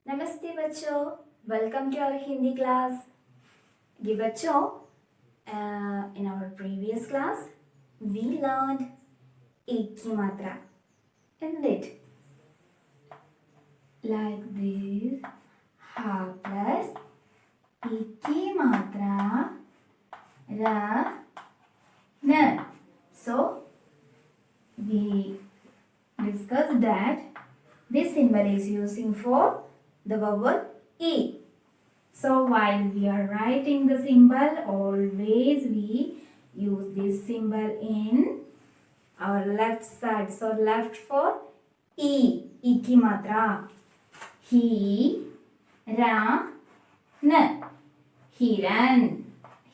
नमस्ते बच्चों, welcome to our Hindi class. जी बच्चों, in our previous class we learned एक की मात्रा, isn't it? Like this, हा plus एक की मात्रा र न. So we discussed that this symbol is using for the vowel E. So while we are writing the symbol, always we use this symbol in our left side. So left for E. E की मात्रा. He, ra, n. Hiran.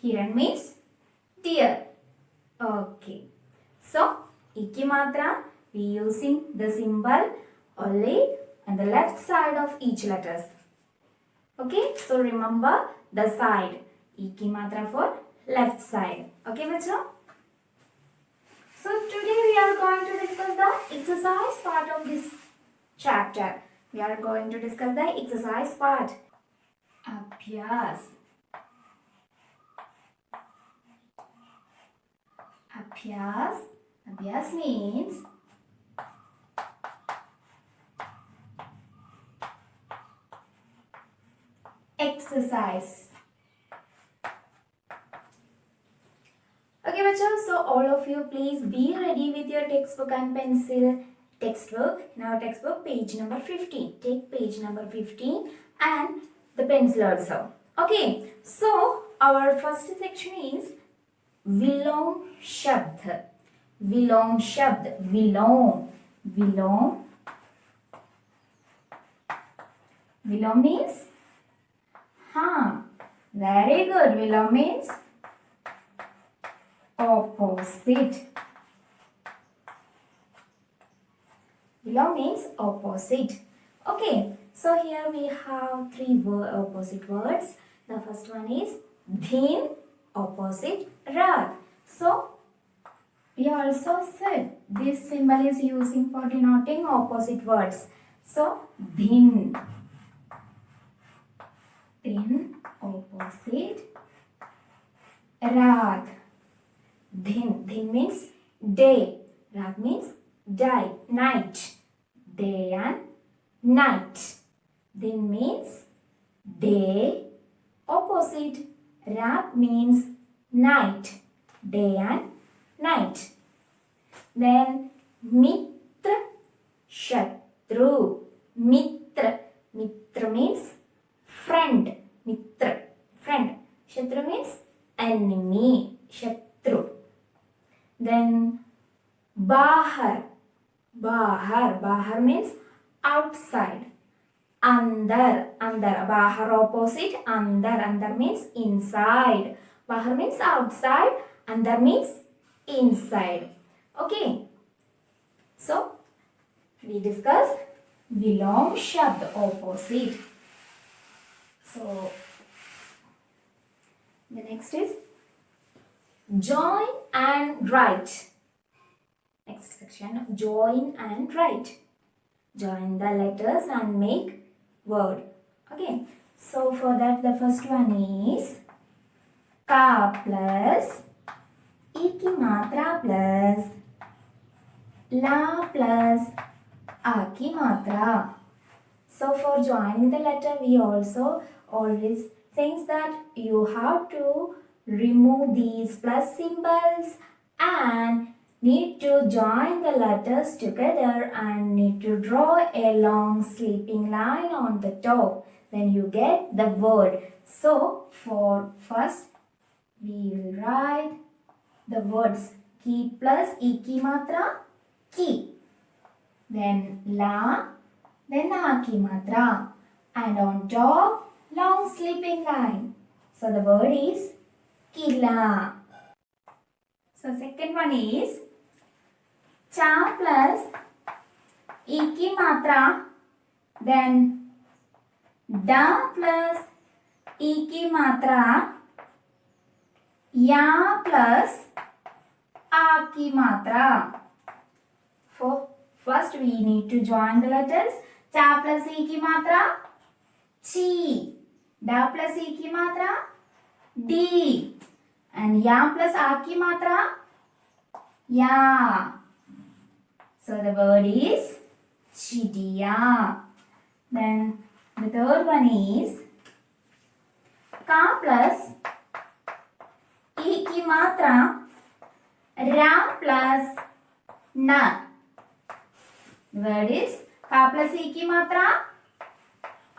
Hiran means deer. Okay. So E की मात्रा, we using the symbol only on the left side of each letters. Okay, so remember the side. E की मात्रा for left side. Okay, बच्चों? So today we are going to discuss the exercise part of this chapter. We are going to discuss the exercise part. अभ्यास. अभ्यास. अभ्यास means exercise. Okay, bachcho, so all of you please be ready with your textbook and pencil. Textbook, in our textbook, page number 15. Take page number 15 and the pencil also. Okay, so our first section is Vilom Shabd. Vilom Shabd. Vilom. Vilom. Vilom means? Very good. Vilom means opposite. Vilom means opposite. Okay, so here we have three opposite words. The first one is dhin, opposite rat. So we also said this symbol is using for denoting opposite words. So dhin. Dhin, opposite rat. Dhin. Dhin means day. Rat means night. Day and night. Din means day, opposite. Rat means night. Day and night. Then Mitra, Shatru. Mitra. Mitra means friend. Mitra, friend. Shatru means enemy. Shatru. Then Bahar. Bahar. Bahar means outside. Andar. Andar. Bahar opposite. Andar. Andar means inside. Bahar means outside. Andar means inside. Okay. So, we discussed Vilom Shabd, opposite. So, the next is join and write. Next section, join and write. Join the letters and make word. Okay, so for that the first one is ka plus e की मात्रा plus la plus a की मात्रा. So for joining the letter we also always think that you have to remove these plus symbols and need to join the letters together and need to draw a long sleeping line on the top. Then you get the word. So for first we will write the words ki plus e की मात्रा ki. Then la, then ha की मात्रा. And on top long sleeping line. So the word is kila. So second one is cha plus e की मात्रा, then da plus e की मात्रा, या plus a की मात्रा. For first we need to join the letters cha plus e की मात्रा, chi. Da plus e ki matra d. And ya plus a ki matra ya. So the word is chidiya. Then the third one is ka plus e ki matra ra plus na. The word is ka plus e ki matra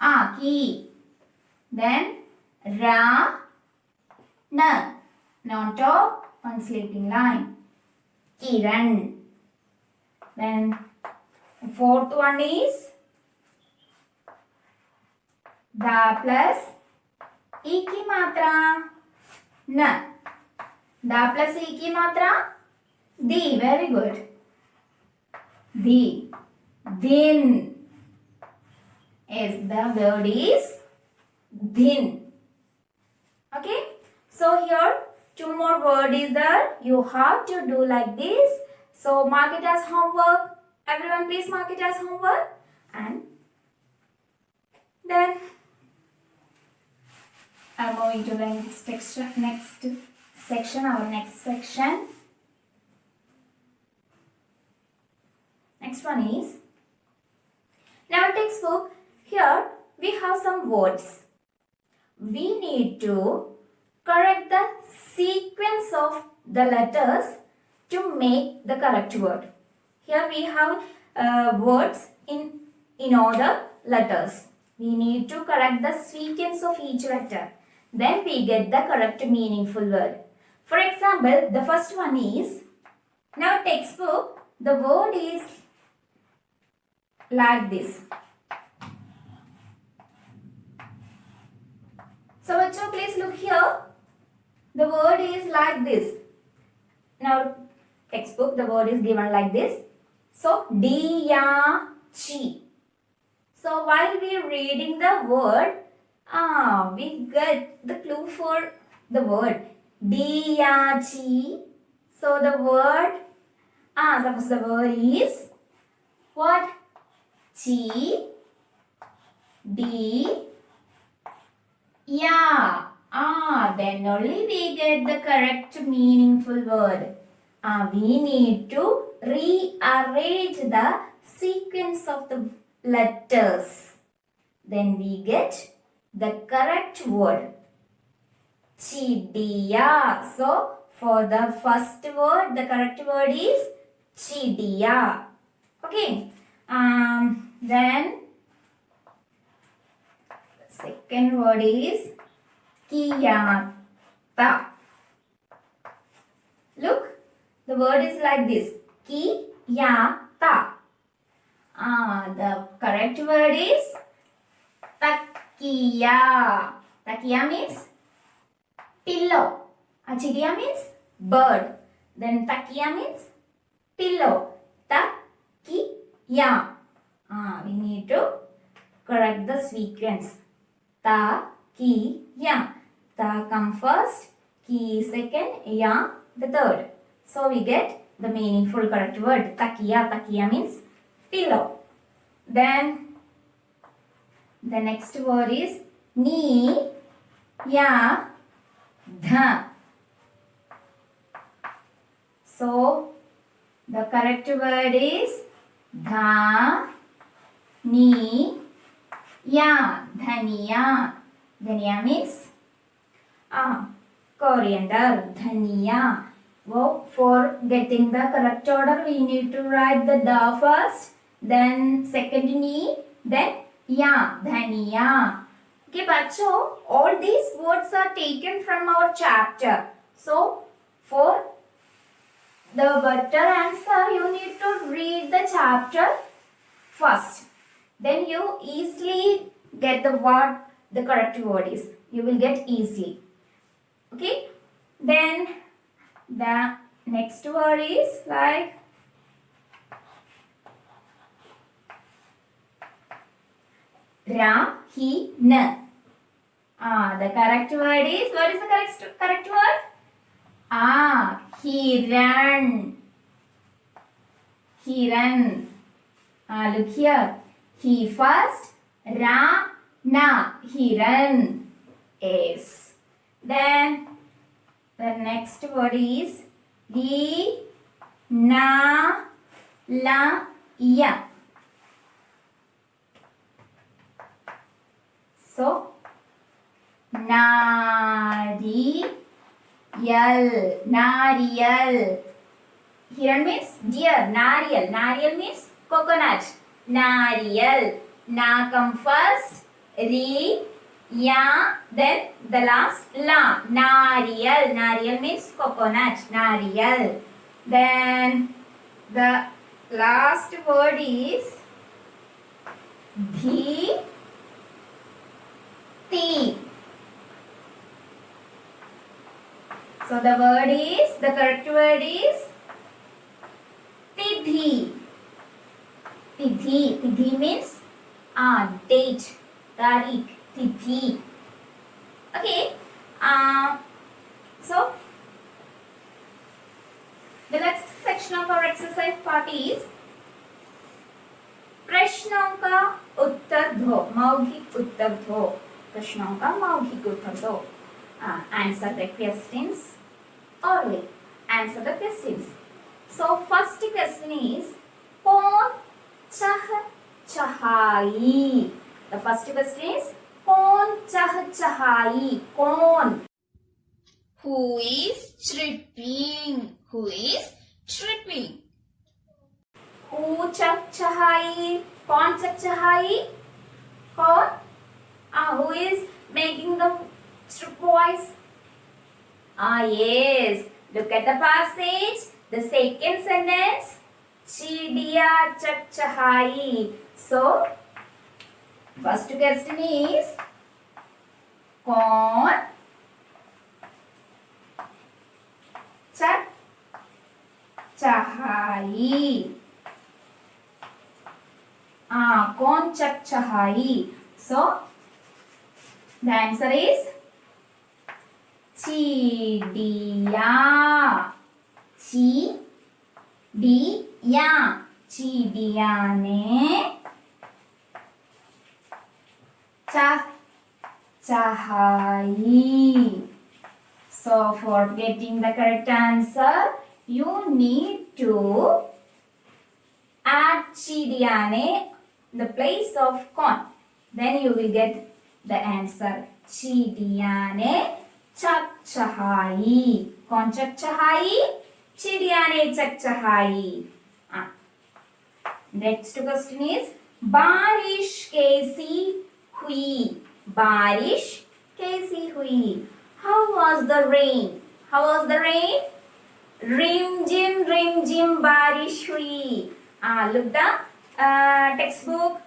a ki. Then ra na. Now on top one sleeping line. Kiran. Then the fourth one is da plus e ki matra na. Da plus e ki matra di. Very good. Di. Din. Yes, the word is din. Okay. So here two more word is there. You have to do like this. So mark it as homework. Everyone please mark it as homework. And then I'm moving to the next section, our next section. Next one is, now textbook, here we have some words. We need to correct the sequence of the letters to make the correct word. Here we have words in order letters. We need to correct the sequence of each letter. Then we get the correct meaningful word. For example, the first one is, now textbook, the word is like this. So Bacho, please look here. The word is like this. Now textbook, the word is given like this. So diya chi. So while we are reading the word, we get the clue for the word diya chi. So the word, suppose the word is what? Chi, di, ya. Then only we get the correct meaningful word. We need to rearrange the sequence of the letters. Then we get the correct word. Chidiya. So for the first word, the correct word is chidiya. Okay. Then second word is kiyata. Look, the word is like this. Kiyata. The correct word is takiya. Takiya means pillow. Chidiya means bird. Then takiya means pillow. Takiya. We need to correct the sequence. Ta, ki, ya. Ta come first, ki second, ya the third. So we get the meaningful correct word. Takiya. Takiya means pillow. Then the next word is ni, ya, dha. So the correct word is dha, ni, ya. Dhaniya. Dhaniya means coriander. Dhaniya. Well, for getting the correct order, we need to write the da first, then second ni, then ya. Dhaniya. Okay, bacho, all these words are taken from our chapter. So, for the better answer, you need to read the chapter first. Then you easily get what the correct word is. You will get easily. Okay. Then the next word is like ra, hi, na. The correct word is, what is the correct word? Hiran. Hiran. Look here. He first, ra, Na, hiran. Yes. Then the next word is li, na, la, ya. So, nari, yal, nariyal. Hiran means deer, nariyal. Nariyal means coconut. Nariyal. Na come first, ri, ya, then the last la. Nariyal. Nariyal means coconut. Nariyal. Then the last word is dhi, ti. So the correct word is tidhi. Tidhi. Tidhi means date, tarik, tidhi. Okay. So the next section of our exercise part is प्रश्नों का उत्तर दो, मौखिक उत्तर दो. प्रश्नों का मौखिक उत्तर दो. Answer the questions orally. Answer the questions. So first question is कौन चहचहाई. The first question is कौन चहचहाई. कौन. Who is tripping? Who is tripping? Who चहचहाई. कौन चहचहाई. कौन. Who is making the trip voice? Yes. Look at the passage. The second sentence. Chidiya chahchahai. So, first question is कौन चहचहाई. कौन चहचहाई. So, the answer is चिड़िया. चिड़िया. चिड़िया ने चहचहाई. So for getting the correct answer, you need to add चिड़िया the place of कौन. Then you will get the answer. चिड़िया ने चहचहाई. कौन चहचहाई. चिड़िया ने चहचहाई. Next question is बारिश कैसी हुई. बारिश कैसी हुई. How was the rain? How was the rain? Rim jim बारिश हुई. Look the textbook.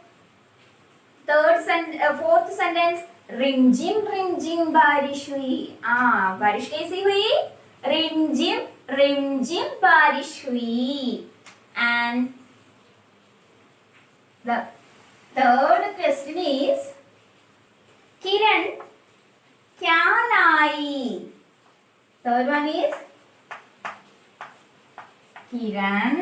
Fourth sentence. रिम जिम बारिश हुई. बारिश कैसी हुई. रिम जिम बारिश हुई. And the third question is किरण क्या लाई. Third one is Kiran.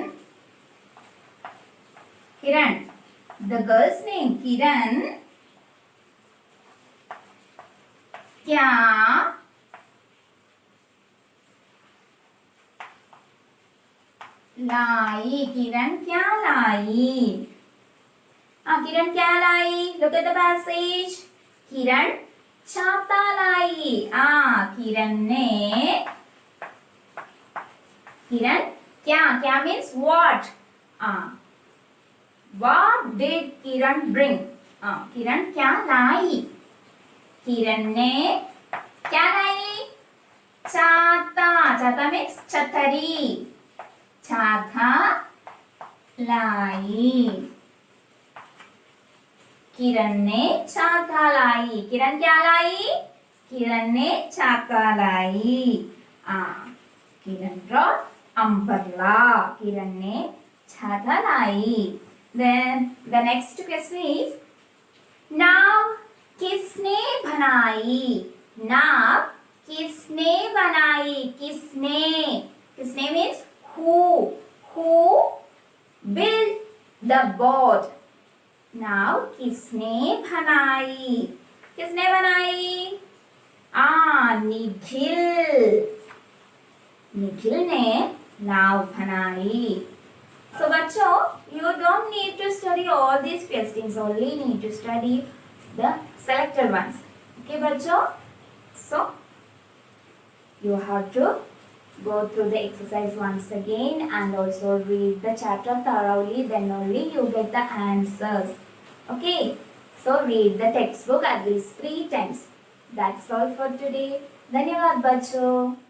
The girl's name Kiran. क्या लाई. किरण क्या लाई. किरण क्या लाई. Look at the passage. किरण छाता लाई. किरण क्या means what. What did Kiran bring? किरण क्या लाई. किरण ने क्या लाई. छाता means छतरी. छाता लाई. किरण ने छाता लाई. किरण क्या लाई. किरण ने छाता लाई. किरण brought umbrella. किरण ने छाता लाई. Then the next question is नाव किसने बनाई. नाव किसने बनाई. किसने means who built the boat. Now किसने बनाई? किसने बनाई? निखिल. निखिल ने नाव बनाई. So बच्चों, you don't need to study all these questions. Only need to study the selected ones. Okay बच्चों? So you have to go through the exercise once again and also read the chapter thoroughly. Then only you get the answers. Okay. So read the textbook at least 3 times. That's all for today. धन्यवाद बच्चों.